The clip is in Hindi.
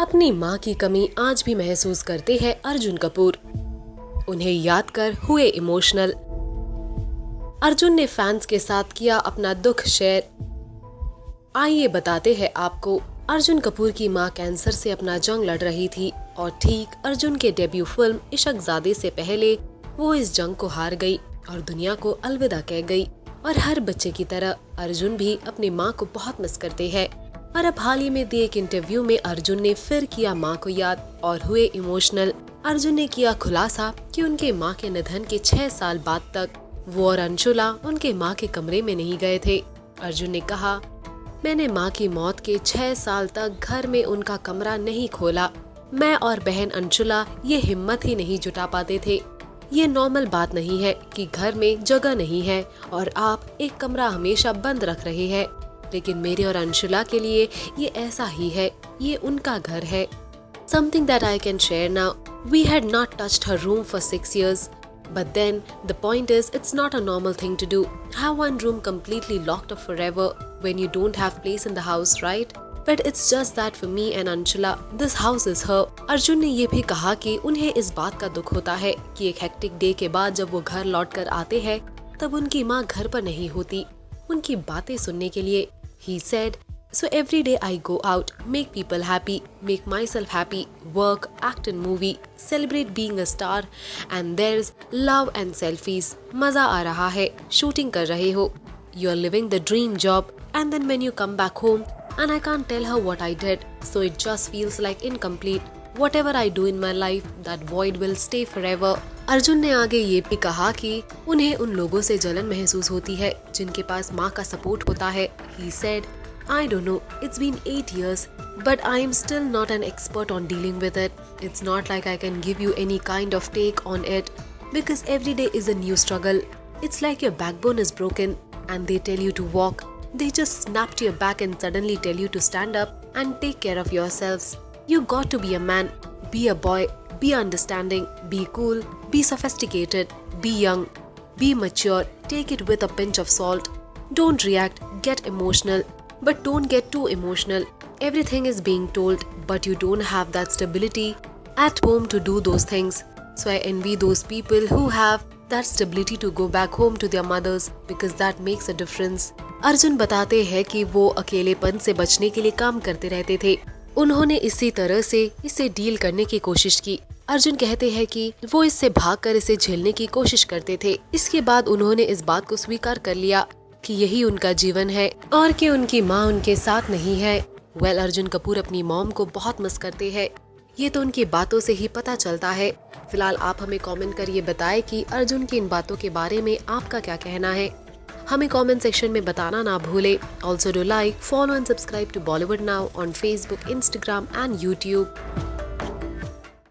अपनी मां की कमी आज भी महसूस करते हैं अर्जुन कपूर। उन्हें याद कर हुए इमोशनल। अर्जुन ने फैंस के साथ किया अपना दुख शेयर। आइए बताते हैं आपको। अर्जुन कपूर की मां कैंसर से अपना जंग लड़ रही थी और ठीक अर्जुन के डेब्यू फिल्म इश्क-ज़ादे से पहले वो इस जंग को हार गई और दुनिया को अलविदा कह गई। और हर बच्चे की तरह अर्जुन भी अपनी मां को बहुत मिस करते हैं। और अब हाल ही में दिए एक इंटरव्यू में अर्जुन ने फिर किया मां को याद और हुए इमोशनल। अर्जुन ने किया खुलासा कि उनके मां के निधन के 6 साल बाद तक वो और अंशुला उनके मां के कमरे में नहीं गए थे। अर्जुन ने कहा, मैंने मां की मौत के 6 साल तक घर में उनका कमरा नहीं खोला। मैं और बहन अंशुला ये हिम्मत ही नहीं जुटा पाते थे। ये नॉर्मल बात नहीं है कि घर में जगह नहीं है और आप एक कमरा हमेशा बंद रख रहे हैं, लेकिन मेरे और अंशुला के लिए ये ऐसा ही है। ये उनका घर है। Something that I can share now. We had not touched her room for 6 years. But then, the point is, it's not a normal thing to do. Have one room completely locked up forever when you don't have place in the house, right? But it's just that for me and Anshula, this house is her. Arjun ने ये भी कहा कि उन्हें इस बात का दुख होता है कि एक हेक्टिक डे के बाद जब वो घर लौट कर आते हैं तब उनकी माँ घर पर नहीं होती उनकी बातें सुनने के लिए। He said, so every day I go out, make people happy, make myself happy, work, act in movie, celebrate being a star, and there's love and selfies. मजा आ रहा है, शूटिंग कर रहे हो, you're living the dream job, and then when you come back home, and I can't tell her what I did, so it just feels like incomplete. Whatever I do in my life, that void will stay forever. Arjun ने आगे ये भी कहा कि उन्हें उन लोगों से जलन महसूस होती है जिनके पास माँ का सपोर्ट होता है। He said, I don't know, it's been 8 years, but I am still not an expert on dealing with it. It's not like I can give you any kind of take on it, because every day is a new struggle. It's like your backbone is broken and they tell you to walk. They just snap to your back and suddenly tell you to stand up and take care of yourselves. You got to be a man, be a boy, be understanding, be cool, be sophisticated, be young, be mature, take it with a pinch of salt. Don't react, get emotional, but don't get too emotional. Everything is being told, but you don't have that stability at home to do those things. So I envy those people who have that stability to go back home to their mothers, because that makes a difference. Arjun बताते हैं कि वो अकेलेपन से बचने के लिए काम करते रहते थे। उन्होंने इसी तरह से इसे डील करने की कोशिश की। अर्जुन कहते हैं कि वो इससे भागकर इसे झेलने की कोशिश करते थे। इसके बाद उन्होंने इस बात को स्वीकार कर लिया कि यही उनका जीवन है और कि उनकी माँ उनके साथ नहीं है। अर्जुन कपूर अपनी मॉम को बहुत मिस करते हैं। ये तो उनकी बातों से ही पता चलता है। फिलहाल आप हमें कमेंट कर ये बताएं कि अर्जुन की इन बातों के बारे में आपका क्या कहना है। हमें कमेंट सेक्शन में बताना ना भूले। Also do like, follow and subscribe to Bollywood now on Facebook, Instagram and YouTube.